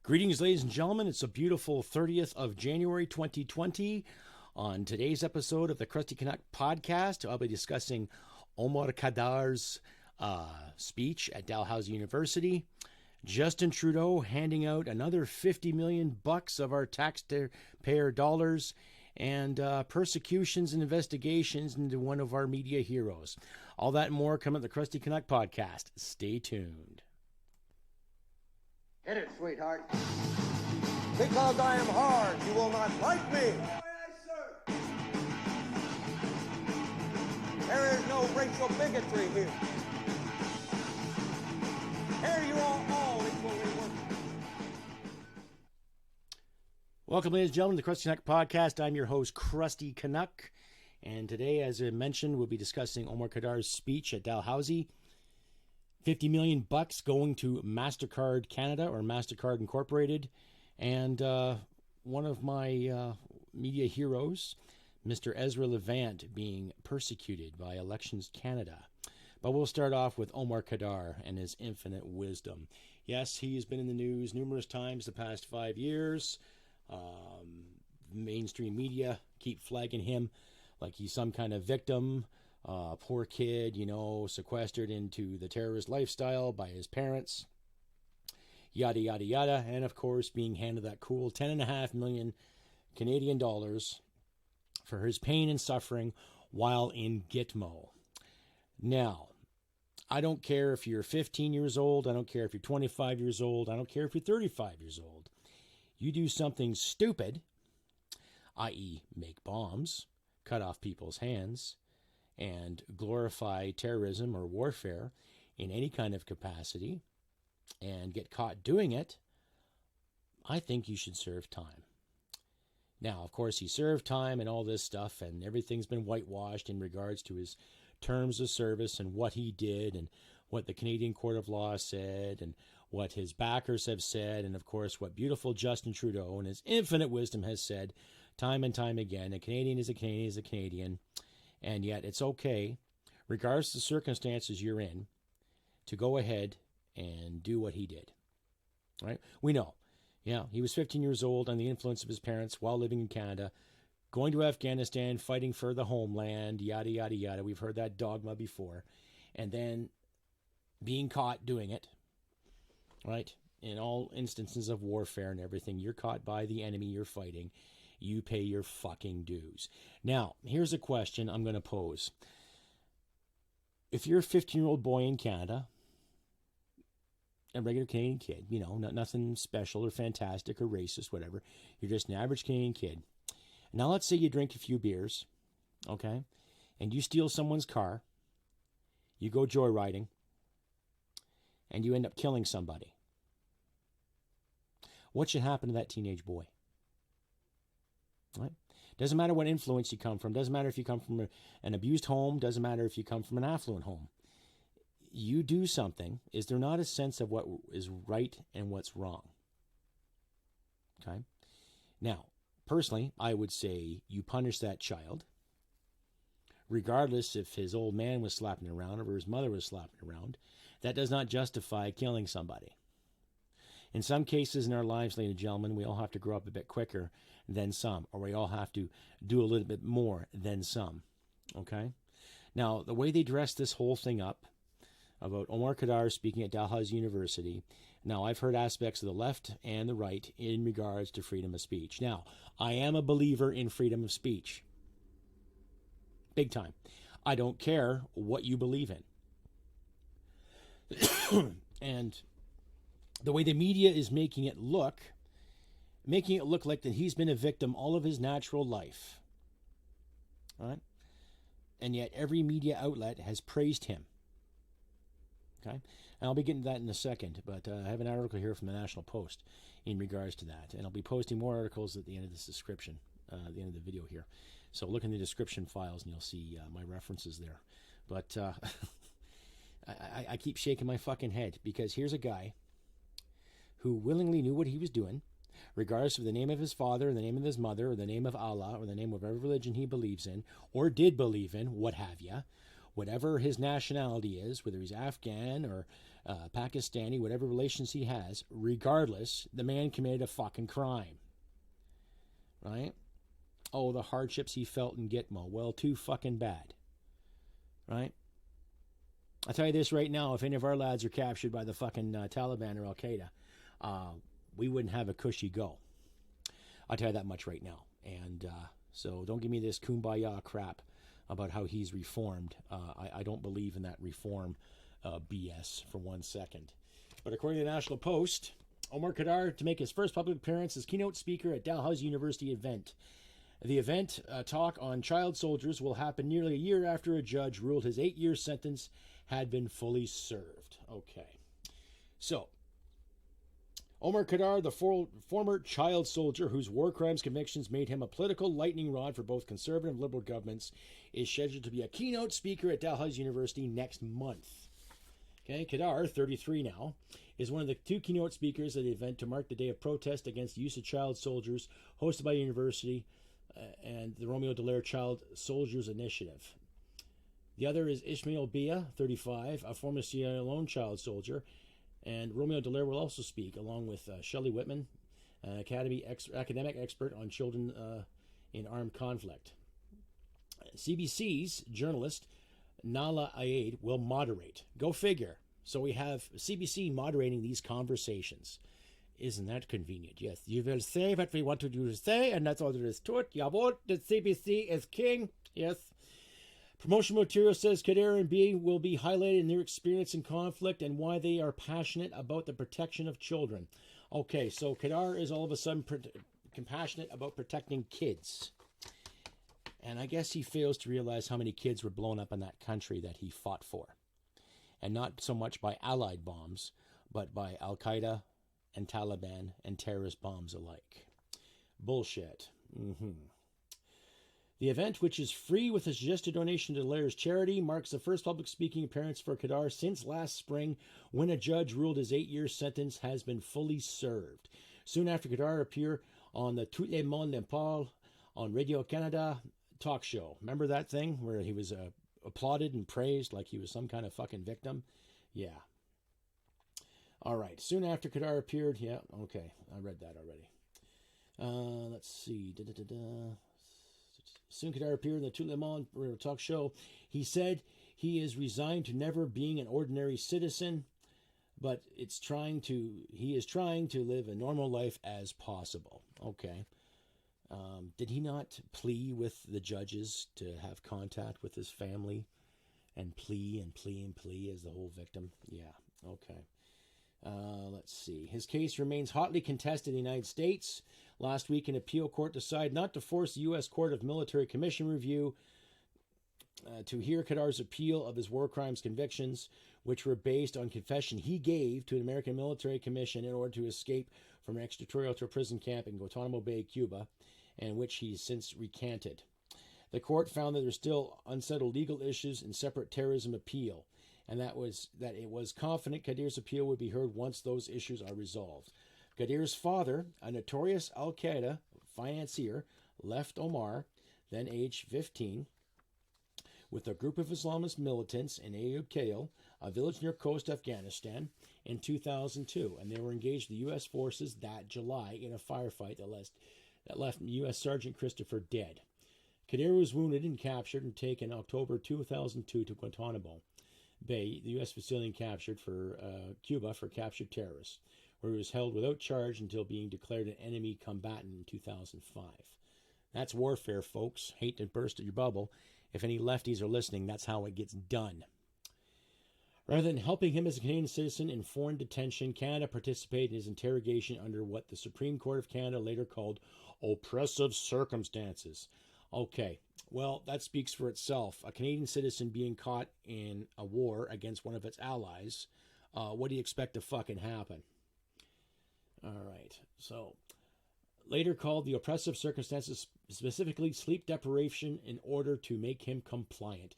Greetings, ladies and gentlemen. It's a beautiful 30th of January 2020. On today's episode of the Krusty Canuck podcast, I'll be discussing Omar Khadr's speech at Dalhousie University, Justin Trudeau handing out another $50 million of our taxpayer dollars, and persecutions and investigations into one of our media heroes. All that and more come at the Krusty Canuck podcast. Stay tuned. Hit it, sweetheart. Because I am hard, you will not like me. Aye, sir. There is no racial bigotry here. Here you are all equally worthy. Welcome, ladies and gentlemen, to the Krusty Canuck podcast. I'm your host, Krusty Canuck. And today, as I mentioned, we'll be discussing Omar Khadr's speech at Dalhousie. $50 million going to Mastercard Canada or Mastercard Incorporated, and one of my media heroes, Mr. Ezra Levant, being persecuted by Elections Canada. But we'll start off with Omar Khadr and his infinite wisdom. Yes, he has been in the news numerous times the past 5 years. Mainstream media keep flagging him like he's some kind of victim. Poor kid, sequestered into the terrorist lifestyle by his parents, yada, yada, yada. And, of course, being handed that cool $10.5 million Canadian dollars for his pain and suffering while in Gitmo. Now, I don't care if you're 15 years old. I don't care if you're 25 years old. I don't care if you're 35 years old. You do something stupid, i.e. make bombs, cut off people's hands, and glorify terrorism or warfare in any kind of capacity and get caught doing it, I think you should serve time. Now, of course, he served time and all this stuff, and everything's been whitewashed in regards to his terms of service and what he did and what the Canadian Court of Law said and what his backers have said, and, of course, what beautiful Justin Trudeau and his infinite wisdom has said time and time again. A Canadian is a Canadian is a Canadian. And yet it's okay, regardless of the circumstances you're in, to go ahead and do what he did. Right? We know. Yeah, he was 15 years old under the influence of his parents while living in Canada, going to Afghanistan, fighting for the homeland, yada, yada, yada. We've heard that dogma before. And then being caught doing it, right? In all instances of warfare and everything, you're caught by the enemy you're fighting. You pay your fucking dues. Now, here's a question I'm going to pose. If you're a 15-year-old boy in Canada, a regular Canadian kid, nothing special or fantastic or racist, whatever. You're just an average Canadian kid. Now, let's say you drink a few beers, okay, and you steal someone's car, you go joyriding, and you end up killing somebody. What should happen to that teenage boy? Right? Doesn't matter what influence you come from. Doesn't matter if you come from an abused home. Doesn't matter if you come from an affluent home. You do something. Is there not a sense of what is right and what's wrong? Okay. Now, personally, I would say you punish that child, regardless if his old man was slapping around or his mother was slapping around. That does not justify killing somebody. In some cases in our lives, ladies and gentlemen, we all have to grow up a bit quicker than some, or we all have to do a little bit more than some, okay? Now, the way they dressed this whole thing up about Omar Khadr speaking at Dalhousie University, now I've heard aspects of the left and the right in regards to freedom of speech. Now, I am a believer in freedom of speech. Big time. I don't care what you believe in. And the way the media is making it look like that he's been a victim all of his natural life. All right? And yet every media outlet has praised him. Okay? And I'll be getting to that in a second, but I have an article here from the National Post in regards to that. And I'll be posting more articles at the end of this description, at the end of the video here. So look in the description files and you'll see my references there. But I keep shaking my fucking head because here's a guy who willingly knew what he was doing, regardless of the name of his father, or the name of his mother, or the name of Allah, or the name of whatever religion he believes in, or did believe in, what have you, whatever his nationality is, whether he's Afghan or Pakistani, whatever relations he has, regardless, the man committed a fucking crime. Right? Oh, the hardships he felt in Gitmo. Well, too fucking bad. Right? I'll tell you this right now, if any of our lads are captured by the fucking Taliban or Al-Qaeda, we wouldn't have a cushy go. I'll tell you that much right now. And so don't give me this kumbaya crap about how he's reformed. I don't believe in that reform BS for 1 second. But according to the National Post, Omar Khadr to make his first public appearance as keynote speaker at Dalhousie University event. The event, talk on child soldiers, will happen nearly a year after a judge ruled his 8-year sentence had been fully served. Okay. So, Omar Khadr, the former child soldier whose war crimes convictions made him a political lightning rod for both conservative and liberal governments, is scheduled to be a keynote speaker at Dalhousie University next month. Okay, Khadr, 33 now, is one of the 2 keynote speakers at the event to mark the day of protest against the use of child soldiers hosted by the university and the Romeo Dallaire Child Soldiers Initiative. The other is Ismail Bia, 35, a former Sierra Leone child soldier, and Romeo Dallaire will also speak, along with Shelley Whitman, an academic expert on children in armed conflict. CBC's journalist Nala Ayed will moderate. Go figure. So we have CBC moderating these conversations. Isn't that convenient? Yes, you will say what we want you to say, and that's all there is to it. Jawohl, the CBC is king. Yes. Promotional material says Khadr and B will be highlighting their experience in conflict and why they are passionate about the protection of children. Okay, so Khadr is all of a sudden compassionate about protecting kids. And I guess he fails to realize how many kids were blown up in that country that he fought for. And not so much by Allied bombs, but by Al-Qaeda and Taliban and terrorist bombs alike. Bullshit. The event, which is free with a suggested donation to Dallaire's charity, marks the first public speaking appearance for Khadr since last spring, when a judge ruled his 8-year sentence has been fully served. Soon after, Khadr appeared on the Tout le monde en parle on Radio-Canada talk show. Remember that thing where he was applauded and praised like he was some kind of fucking victim? Yeah. All right. Soon after Khadr appeared, yeah, okay, I read that already. Let's see. Soon Khadr appeared in the Tout le monde talk show. He said he is resigned to never being an ordinary citizen, but he is trying to live a normal life as possible. Okay. Did he not plea with the judges to have contact with his family and plea as the whole victim? Yeah. Okay. Let's see. His case remains hotly contested in the United States. Last week, an appeal court decided not to force the U.S. Court of Military Commission Review to hear Khadr's appeal of his war crimes convictions, which were based on confession he gave to an American military commission in order to escape from an extraterritorial prison camp in Guantanamo Bay, Cuba, and which he since recanted. The court found that there were still unsettled legal issues in separate terrorism appeal, and that it was confident Khadr's appeal would be heard once those issues are resolved. Khadr's father, a notorious Al-Qaeda financier, left Omar, then aged 15, with a group of Islamist militants in Ayub Kale, a village near coast Afghanistan, in 2002, and they were engaged with the U.S. forces that July in a firefight that left U.S. Sergeant Christopher dead. Khadr was wounded and captured and taken in October 2002 to Guantanamo Bay, the U.S. facility captured for Cuba for captured terrorists, where he was held without charge until being declared an enemy combatant in 2005. That's warfare, folks. Hate to burst your bubble. If any lefties are listening, that's how it gets done. Rather than helping him as a Canadian citizen in foreign detention, Canada participated in his interrogation under what the Supreme Court of Canada later called oppressive circumstances. Okay, well, that speaks for itself. A Canadian citizen being caught in a war against one of its allies, what do you expect to fucking happen? All right, so later called the oppressive circumstances, specifically sleep deprivation, in order to make him compliant.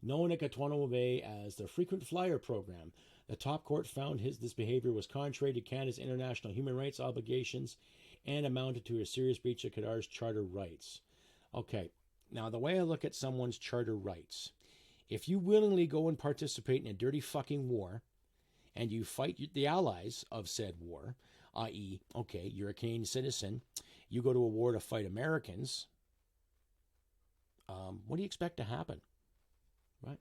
Known at Guantanamo Bay as the Frequent Flyer Program, the top court found this behavior was contrary to Canada's international human rights obligations and amounted to a serious breach of Khadr's charter rights. Okay, now the way I look at someone's charter rights, If you willingly go and participate in a dirty fucking war and you fight the allies of said war, i.e., okay, you're a Canadian citizen, you go to a war to fight Americans, what do you expect to happen? Right?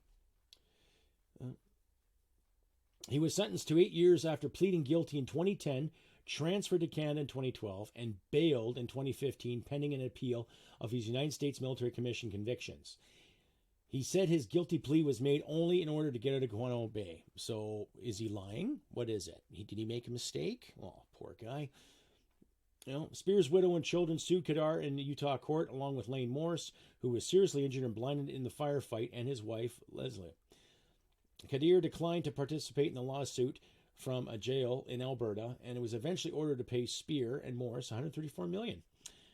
He was sentenced to 8 years after pleading guilty in 2010, transferred to Canada in 2012, and bailed in 2015 pending an appeal of his United States Military Commission convictions. He said his guilty plea was made only in order to get out of Guantanamo Bay. So is he lying? What is it? Did he make a mistake? Oh, poor guy. Spears' widow and children sued Khadr in the Utah court, along with Lane Morris, who was seriously injured and blinded in the firefight, and his wife, Leslie. Khadr declined to participate in the lawsuit from a jail in Alberta, and it was eventually ordered to pay Spear and Morris $134 million.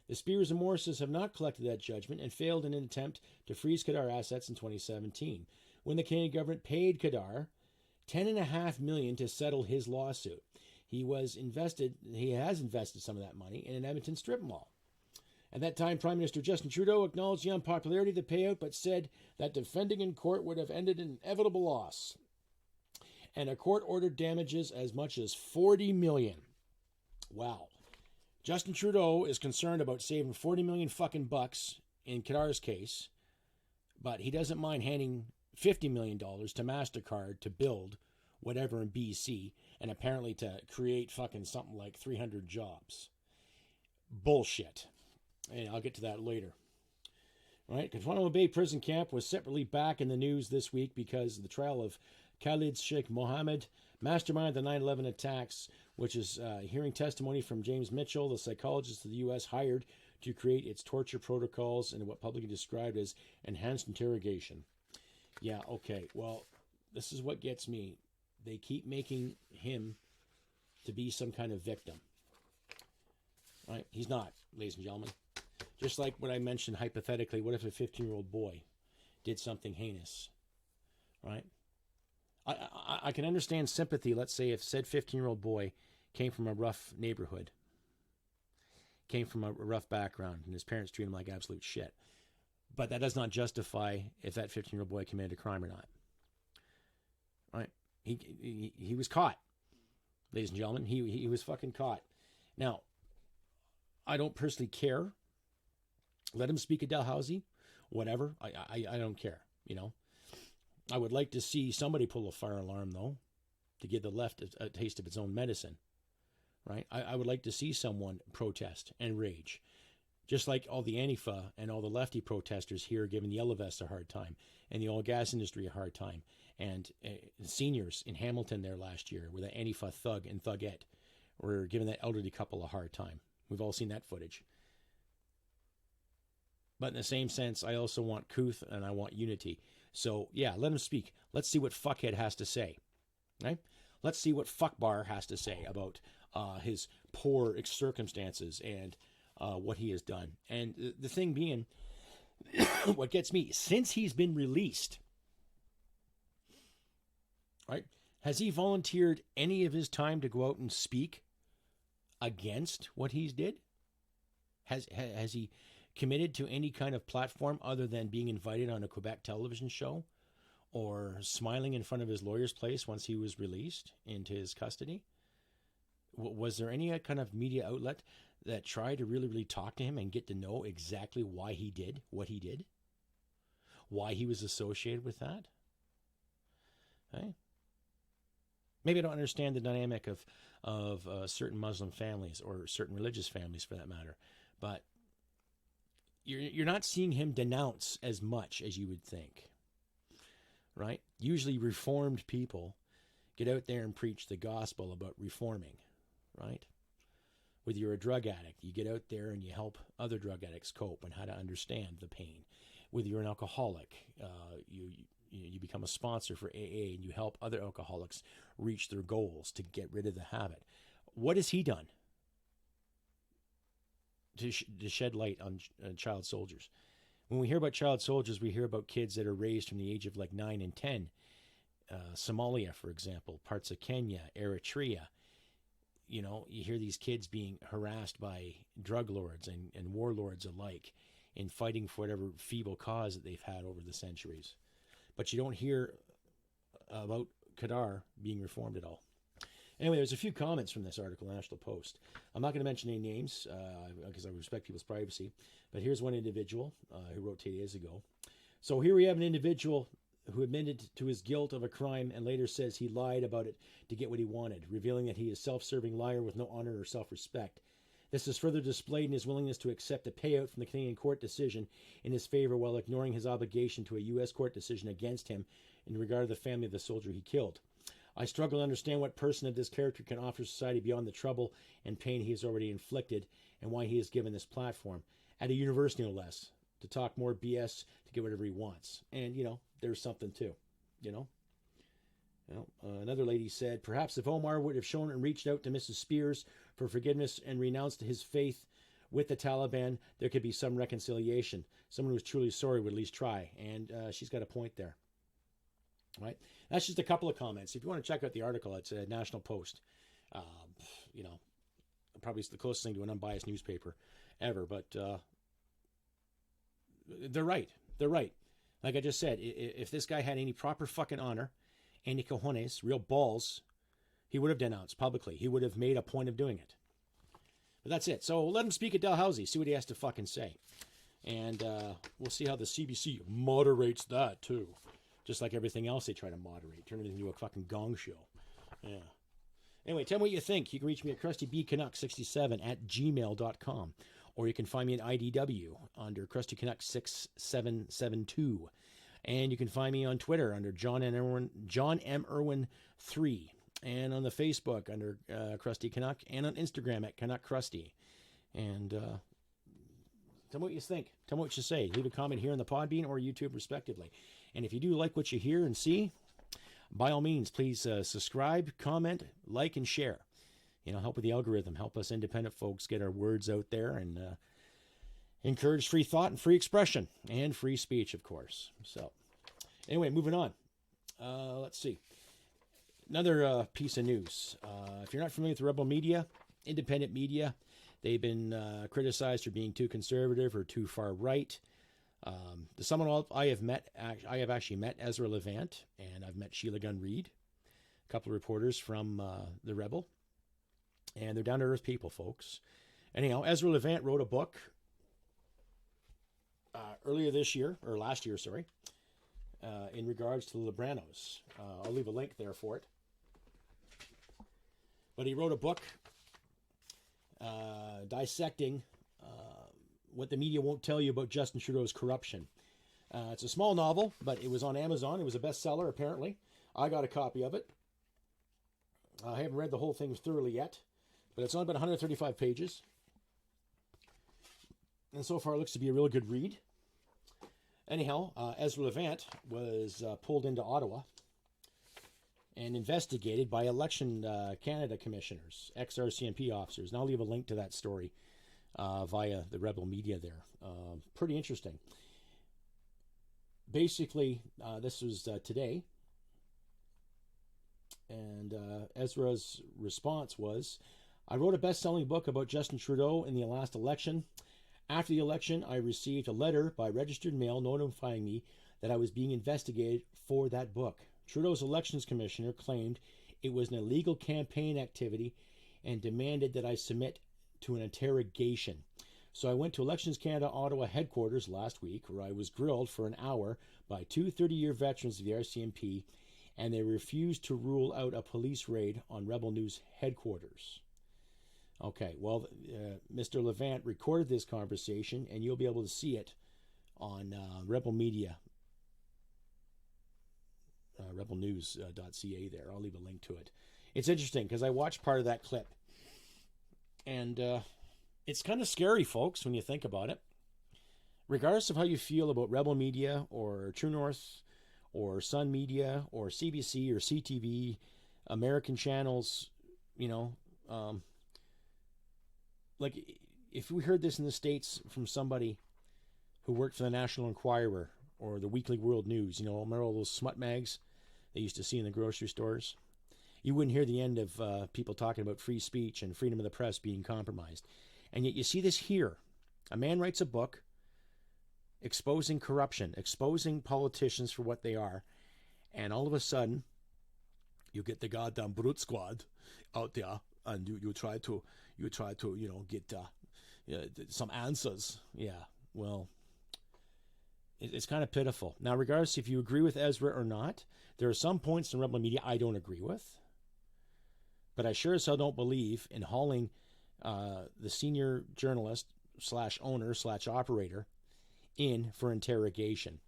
The Spears and Morrises have not collected that judgment and failed in an attempt to freeze Khadr assets in 2017, when the Canadian government paid Khadr $10.5 million to settle his lawsuit. He has invested some of that money in an Edmonton strip mall. At that time, Prime Minister Justin Trudeau acknowledged the unpopularity of the payout, but said that defending in court would have ended in inevitable loss. And a court ordered damages as much as $40 million. Wow. Justin Trudeau is concerned about saving $40 million fucking bucks in Khadr's case, but he doesn't mind handing $50 million to Mastercard to build whatever in BC, and apparently to create fucking something like 300 jobs. Bullshit. And I'll get to that later. Right? Guantanamo Bay prison camp was separately back in the news this week because of the trial of Khalid Sheikh Mohammed, mastermind of the 9/11 attacks, which is hearing testimony from James Mitchell, the psychologist of the U.S. hired to create its torture protocols and what publicly described as enhanced interrogation. Yeah, okay. Well, this is what gets me. They keep making him to be some kind of victim. Right? He's not, ladies and gentlemen. Just like what I mentioned hypothetically, what if a 15-year-old boy did something heinous? Right? I can understand sympathy, let's say, if said 15-year-old boy came from a rough neighborhood, came from a rough background, and his parents treated him like absolute shit. But that does not justify if that 15-year-old boy committed a crime or not. Right? He was caught, ladies and gentlemen. He was fucking caught. Now, I don't personally care. Let him speak at Dalhousie, whatever. I don't care, I would like to see somebody pull a fire alarm, though, to give the left a taste of its own medicine, right? I would like to see someone protest and rage, just like all the Antifa and all the lefty protesters here giving the yellow vests a hard time and the oil gas industry a hard time, and seniors in Hamilton there last year where the Antifa thug and thugette were giving that elderly couple a hard time. We've all seen that footage. But in the same sense, I also want couth and I want unity. So, yeah, let him speak. Let's see what fuckhead has to say. Right? Let's see what fuckbar has to say about his poor circumstances and what he has done. And the thing being, what gets me, since he's been released, right, has he volunteered any of his time to go out and speak against what he's did? Has he committed to any kind of platform other than being invited on a Quebec television show or smiling in front of his lawyer's place once he was released into his custody? Was there any kind of media outlet that tried to really, really talk to him and get to know exactly why he did what he did? Why he was associated with that? Hey? Maybe I don't understand the dynamic of certain Muslim families or certain religious families for that matter, but you're not seeing him denounce as much as you would think, right? Usually reformed people get out there and preach the gospel about reforming, right? Whether you're a drug addict, you get out there and you help other drug addicts cope and how to understand the pain. Whether you're an alcoholic, you become a sponsor for AA and you help other alcoholics reach their goals to get rid of the habit. What has he done to shed light on child soldiers? When we hear about child soldiers, we hear about kids that are raised from the age of like 9 and 10. Somalia, for example, parts of Kenya, Eritrea. You hear these kids being harassed by drug lords and warlords alike in fighting for whatever feeble cause that they've had over the centuries. but you don't hear about Khadr being reformed at all. Anyway, there's a few comments from this article in the National Post. I'm not going to mention any names because I respect people's privacy, but here's one individual who wrote 2 days ago. So here we have an individual who admitted to his guilt of a crime and later says he lied about it to get what he wanted, revealing that he is a self-serving liar with no honor or self-respect. This is further displayed in his willingness to accept a payout from the Canadian court decision in his favor while ignoring his obligation to a U.S. court decision against him in regard to the family of the soldier he killed. I struggle to understand what person of this character can offer society beyond the trouble and pain he has already inflicted, and why he is given this platform, at a university no less, to talk more BS to get whatever he wants. And, there's something too, another lady said, perhaps if Omar would have shown and reached out to Mrs. Spears for forgiveness and renounced his faith with the Taliban, there could be some reconciliation. Someone who's truly sorry would at least try. And she's got a point there. Right? That's just a couple of comments. If you want to check out the article, it's a National Post. Probably the closest thing to an unbiased newspaper ever. But they're right. They're right. Like I just said, if this guy had any proper fucking honor, any cojones, real balls, he would have denounced publicly. He would have made a point of doing it. But that's it. So let him speak at Dalhousie. See what he has to fucking say. And we'll see how the CBC moderates that too. Just like everything else they try to moderate. Turn it into a fucking gong show. Yeah. Anyway, tell me what you think. You can reach me at krustybcanuck67@gmail.com. Or you can find me at IDW under KrustyCanuck6772. And you can find me on Twitter under John M. Irwin 3. And on the Facebook under Krusty Canuck. And on Instagram at Canuck Krusty. And tell me what you think. Tell me what you say. Leave a comment here on the Podbean or YouTube respectively. And if you do like what you hear and see, by all means, please subscribe, comment, like, and share. Help with the algorithm. Help us independent folks get our words out there and encourage free thought and free expression and free speech, of course. So, anyway, moving on. Let's see. Another piece of news. If you're not familiar with the Rebel media, independent media, they've been criticized for being too conservative or too far right. The someone I have actually met Ezra Levant, and I've met Sheila Gunn Reid, a couple of reporters from the Rebel, and they're down to earth people, folks. Anyhow, Ezra Levant wrote a book earlier this year, or last year, sorry, in regards to the Libranos. I'll leave a link there for it. But he wrote a book dissecting what the media won't tell you about Justin Trudeau's corruption. It's a small novel, but it was on Amazon. It was a bestseller, apparently. I got a copy of it. I haven't read the whole thing thoroughly yet, but it's only about 135 pages. And so far it looks to be a real good read. Anyhow, Ezra Levant was pulled into Ottawa and investigated by Election Canada commissioners, ex-RCMP officers. And I'll leave a link to that story via the Rebel media there. Pretty interesting. Basically, this was today. And Ezra's response was, I wrote a best-selling book about Justin Trudeau in the last election. After the election, I received a letter by registered mail notifying me that I was being investigated for that book. Trudeau's elections commissioner claimed it was an illegal campaign activity and demanded that I submit to an interrogation. So I went to Elections Canada Ottawa headquarters last week, where I was grilled for an hour by two 30-year veterans of the RCMP, and they refused to rule out a police raid on Rebel News headquarters. Okay, well, Mr. Levant recorded this conversation, and you'll be able to see it on Rebel Media, rebelnews.ca there. I'll leave a link to it. It's interesting, because I watched part of that clip, and it's kind of scary, folks, when you think about it. Regardless of how you feel about Rebel Media, or True North, or Sun Media, or CBC, or CTV, American channels, like, if we heard this in the States from somebody who worked for the National Enquirer or the Weekly World News, remember all those smut mags they used to see in the grocery stores? You wouldn't hear the end of people talking about free speech and freedom of the press being compromised. And yet you see this here. A man writes a book exposing corruption, exposing politicians for what they are, and all of a sudden, you get the goddamn brute squad out there, and you try to get some answers. Yeah, well, it's kind of pitiful. Now, regardless if you agree with Ezra or not, there are some points in Rebel Media I don't agree with, but I sure as hell don't believe in hauling the senior journalist / owner / operator in for interrogation.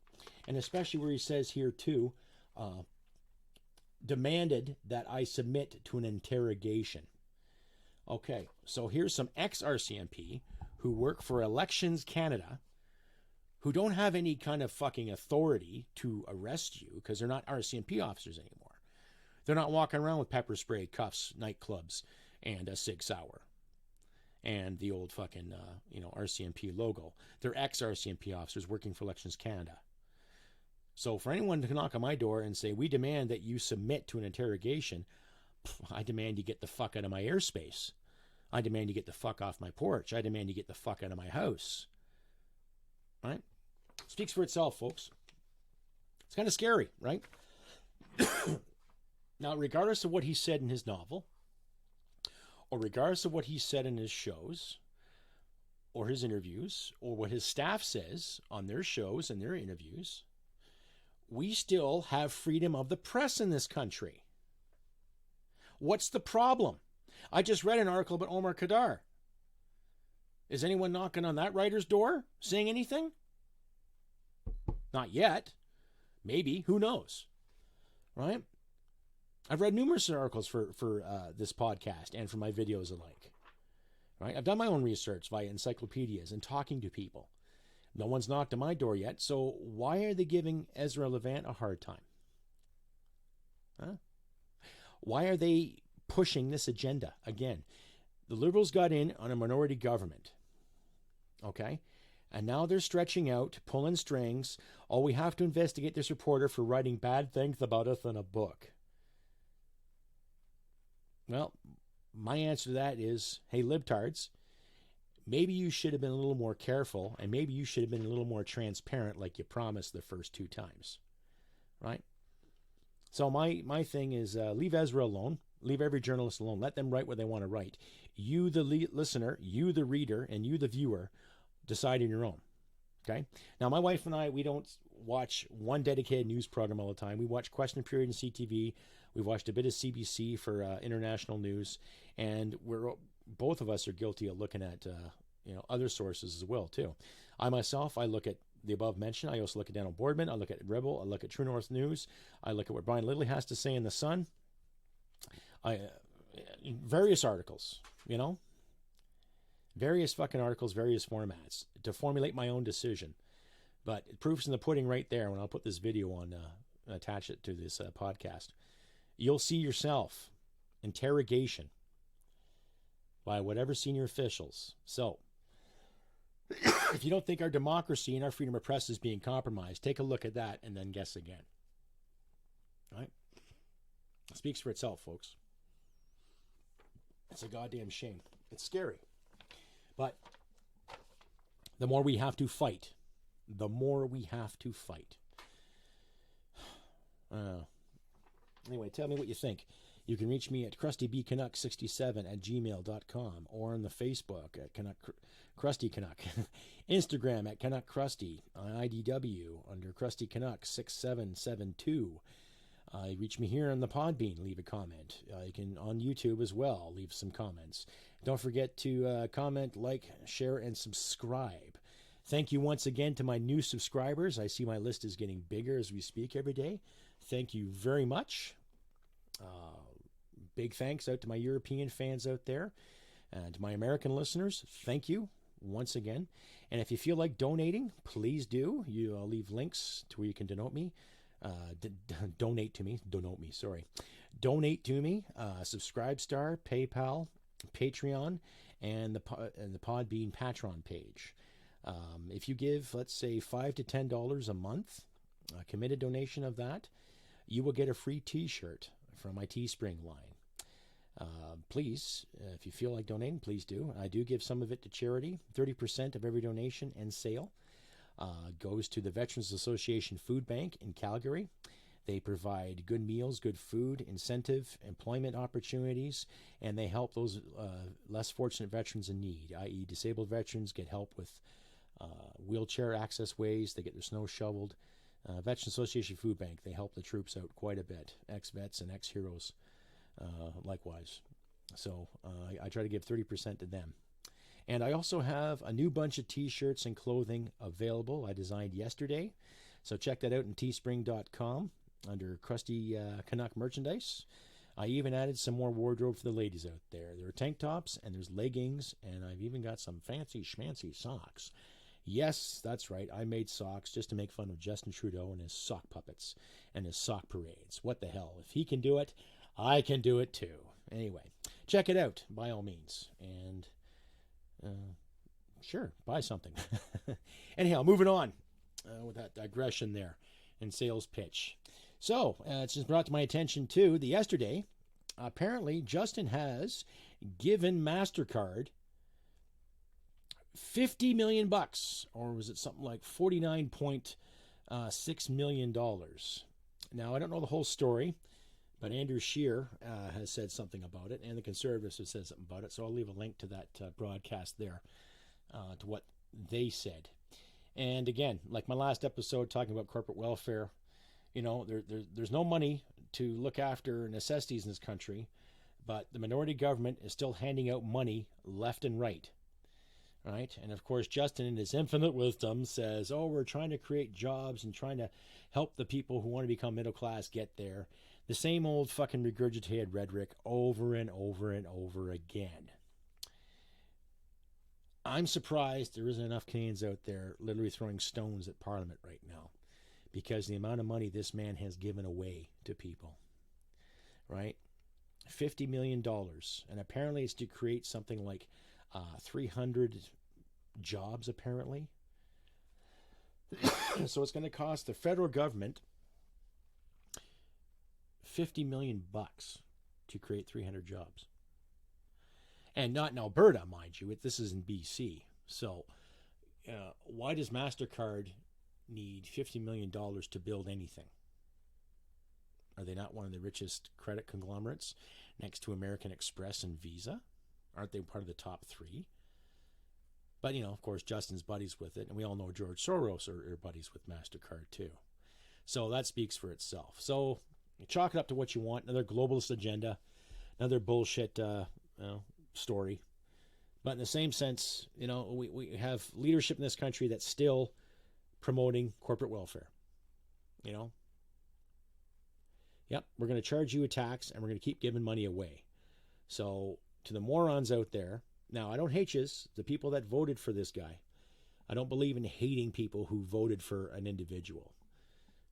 And especially where he says here too, demanded that I submit to an interrogation. Okay, so here's some ex-RCMP who work for Elections Canada, who don't have any kind of fucking authority to arrest you because they're not RCMP officers anymore. They're not walking around with pepper spray, cuffs, nightclubs, and a Sig Sauer and the old fucking RCMP logo. They're ex-RCMP officers working for Elections Canada. So for anyone to knock on my door and say, we demand that you submit to an interrogation, I demand you get the fuck out of my airspace. I demand you get the fuck off my porch. I demand you get the fuck out of my house. Right? Speaks for itself, folks. It's kind of scary, right? Now, regardless of what he said in his novel, or regardless of what he said in his shows, or his interviews, or what his staff says on their shows and their interviews, we still have freedom of the press in this country. What's the problem? I just read an article about Omar Khadr. Is anyone knocking on that writer's door saying anything? Not yet. Maybe. Who knows? Right? I've read numerous articles for this podcast and for my videos alike. Right? I've done my own research via encyclopedias and talking to people. No one's knocked on my door yet, so why are they giving Ezra Levant a hard time? Huh? Why are they pushing this agenda? Again, the Liberals got in on a minority government. Okay? And now they're stretching out, pulling strings. Oh, we have to investigate this reporter for writing bad things about us in a book. Well, my answer to that is, hey, libtards, maybe you should have been a little more careful, and maybe you should have been a little more transparent like you promised the first 2 times. Right? So my thing is leave Ezra alone. Leave every journalist alone. Let them write what they want to write. You, the listener, you, the reader, and you, the viewer, decide on your own. Okay? Now, my wife and I, we don't watch one dedicated news program all the time. We watch Question Period and CTV. We've watched a bit of CBC for international news. And both of us are guilty of looking at other sources as well, too. I myself, I look at the above mentioned. I also look at Daniel Boardman. I look at Rebel. I look at True North News. I look at what Brian Lidley has to say in The Sun. Various articles, various fucking articles, various formats to formulate my own decision. But proof's in the pudding right there. When I'll put this video on, attach it to this podcast, you'll see yourself interrogation by whatever senior officials. So if you don't think our democracy and our freedom of press is being compromised, take a look at that and then guess again. All right? It speaks for itself, folks. It's a goddamn shame. It's scary. But the more we have to fight, the more we have to fight. Anyway, tell me what you think. You can reach me at krustybcanuck67@gmail.com or on the Facebook at Krusty Canuck, Instagram at Canuck Krusty, on IDW under Krusty Canuck 6772. Reach me here on the Podbean, leave a comment. You can on YouTube as well, leave some comments. Don't forget to comment, like, share, and subscribe. Thank you once again to my new subscribers. I see my list is getting bigger as we speak every day. Thank you very much. Big thanks out to my European fans out there and to my American listeners. Thank you once again. And if you feel like donating, please do. I'll leave links to where you can donate to me. Donate to me. Subscribestar, PayPal, Patreon, and the Podbean Patreon page. If you give, let's say, $5 to $10 a month, a committed donation of that, you will get a free T-shirt from my Teespring line. Please, if you feel like donating, please do. I do give some of it to charity, 30% of every donation and sale. goes to the Veterans Association Food Bank in Calgary. They provide good meals, good food, incentive, employment opportunities, and they help those less fortunate veterans in need, i.e. disabled veterans get help with wheelchair access ways. They get their snow shoveled. Veterans Association Food Bank, they help the troops out quite a bit, ex-vets and ex-heroes likewise. So I try to give 30% to them. And I also have a new bunch of t-shirts and clothing available I designed yesterday. So check that out in teespring.com under Krusty Canuck merchandise. I even added some more wardrobe for the ladies out there. There are tank tops and there's leggings, and I've even got some fancy schmancy socks. Yes, that's right. I made socks just to make fun of Justin Trudeau and his sock puppets and his sock parades. What the hell? If he can do it, I can do it too. Anyway, check it out by all means. And sure, buy something. Anyhow, moving on with that digression there and sales pitch. So it's just brought to my attention too that yesterday, apparently Justin has given Mastercard $50 million, or was it something like $49.6 million? Now, I don't know the whole story, but Andrew Scheer has said something about it, and the Conservatives have said something about it, so I'll leave a link to that broadcast there to what they said. And again, like my last episode talking about corporate welfare, you know, there's no money to look after necessities in this country, but the minority government is still handing out money left and right. Right? And of course, Justin, in his infinite wisdom, says, oh, we're trying to create jobs and trying to help the people who want to become middle class get there. The same old fucking regurgitated rhetoric over and over and over again. I'm surprised there isn't enough Canadians out there literally throwing stones at Parliament right now, because the amount of money this man has given away to people, right? $50 million. And apparently it's to create something like 300 jobs, apparently. So it's going to cost the federal government $50 million to create 300 jobs. And not in Alberta, mind you. This is in BC. So why does Mastercard need $50 million to build anything? Are they not one of the richest credit conglomerates next to American Express and Visa? Aren't they part of the top three? But, you know, of course, Justin's buddies with it. And we all know George Soros are buddies with MasterCard, too. So that speaks for itself. So you chalk it up to what you want. Another globalist agenda. Another bullshit story. But in the same sense, you know, we have leadership in this country that's still promoting corporate welfare. You know? Yep, we're going to charge you a tax and we're going to keep giving money away. So to the morons out there, now I don't hate yous, the people that voted for this guy. I don't believe in hating people who voted for an individual,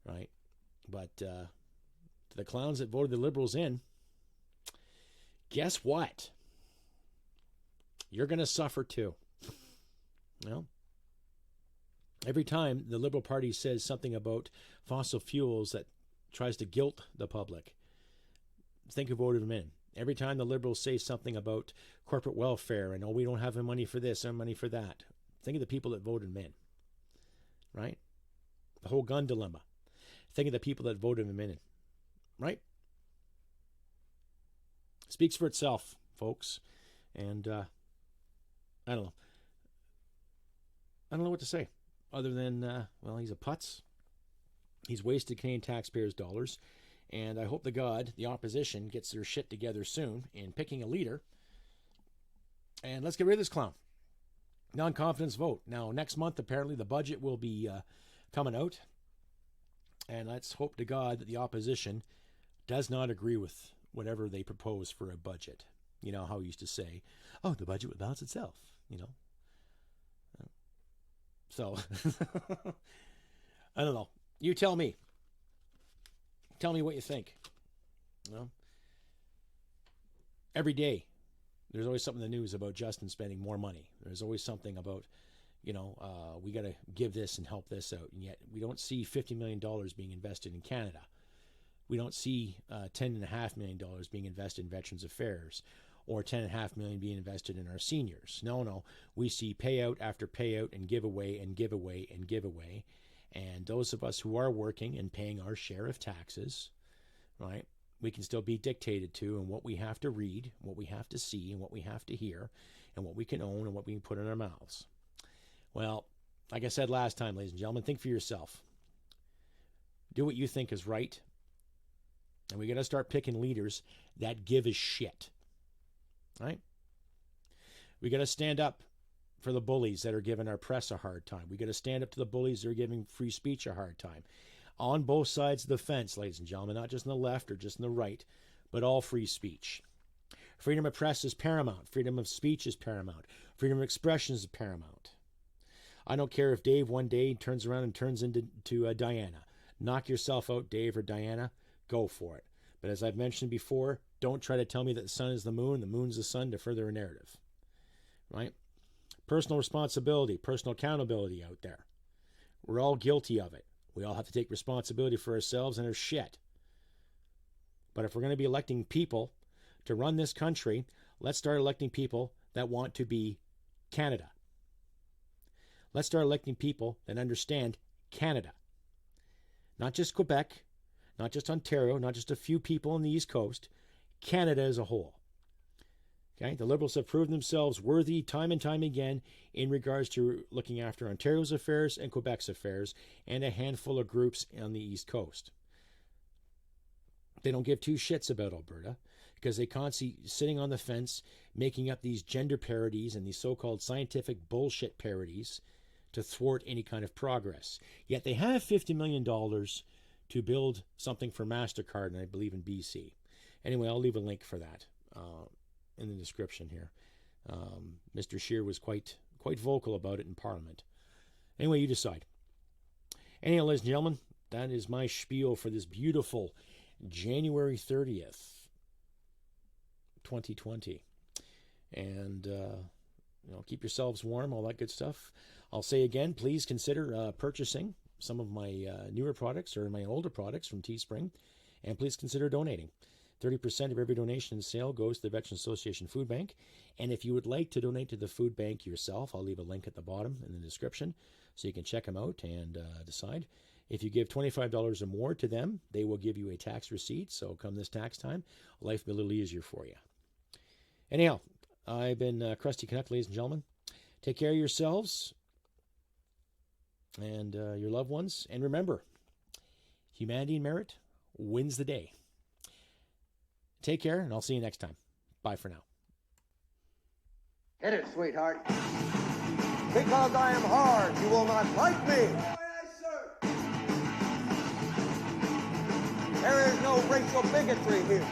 right? But to the clowns that voted the Liberals in, guess what? You're going to suffer too. Well, every time the Liberal Party says something about fossil fuels that tries to guilt the public, think who voted them in. Every time the Liberals say something about corporate welfare and, oh, we don't have money for this or money for that, think of the people that voted them in, right? The whole gun dilemma. Think of the people that voted them in, right? Speaks for itself, folks. And I don't know. I don't know what to say other than, well, he's a putz. He's wasted Canadian taxpayers' dollars. And I hope to God the opposition gets their shit together soon in picking a leader. And let's get rid of this clown. Non-confidence vote. Now, next month, apparently, the budget will be coming out. And let's hope to God that the opposition does not agree with whatever they propose for a budget. You know how we used to say, oh, the budget would balance itself, you know. So, I don't know. You tell me. Tell me what you think. You know? Every day, there's always something in the news about Justin spending more money. There's always something about, you know, we got to give this and help this out. And yet we don't see $50 million being invested in Canada. We don't see $10.5 million being invested in Veterans Affairs or $10.5 million being invested in our seniors. No, we see payout after payout and giveaway and giveaway and giveaway. And those of us who are working and paying our share of taxes, right, we can still be dictated to and what we have to read, what we have to see, and what we have to hear, and what we can own and what we can put in our mouths. Well, like I said last time, ladies and gentlemen, think for yourself. Do what you think is right. And we got to start picking leaders that give a shit. Right? We got to stand up for the bullies that are giving our press a hard time. We got to stand up to the bullies that are giving free speech a hard time. On both sides of the fence, ladies and gentlemen, not just on the left or just on the right, but all free speech. Freedom of press is paramount. Freedom of speech is paramount. Freedom of expression is paramount. I don't care if Dave one day turns around and turns into Diana. Knock yourself out, Dave or Diana. Go for it. But as I've mentioned before, don't try to tell me that the sun is the moon, the moon's the sun to further a narrative. Right? Personal responsibility, personal accountability out there. We're all guilty of it. We all have to take responsibility for ourselves and our shit. But if we're going to be electing people to run this country, let's start electing people that want to be Canada. Let's start electing people that understand Canada. Not just Quebec, not just Ontario, not just a few people on the East Coast, Canada as a whole. Okay? The Liberals have proven themselves worthy time and time again in regards to looking after Ontario's affairs and Quebec's affairs and a handful of groups on the East Coast. They don't give two shits about Alberta because they constantly sitting on the fence making up these gender parodies and these so-called scientific bullshit parodies to thwart any kind of progress. Yet they have $50 million to build something for Mastercard, and I believe in BC. Anyway, I'll leave a link for that in the description here. Mr. Scheer was quite vocal about it in Parliament. Anyway, you decide. Anyhow, ladies and gentlemen, that is my spiel for this beautiful January 30th, 2020. And, keep yourselves warm, all that good stuff. I'll say again, please consider purchasing some of my newer products or my older products from Teespring, and please consider donating. 30% of every donation and sale goes to the Veterans Association Food Bank, and if you would like to donate to the food bank yourself, I'll leave a link at the bottom in the description so you can check them out and decide. If you give $25 or more to them, they will give you a tax receipt, so come this tax time, life will be a little easier for you. Anyhow, I've been Krusty Canuck, ladies and gentlemen. Take care of yourselves and your loved ones. And remember, humanity and merit wins the day. Take care, and I'll see you next time. Bye for now. Hit it, sweetheart. Because I am hard, you will not like me. Aye, sir. There is no racial bigotry here.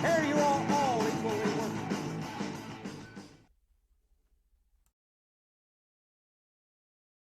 Here you all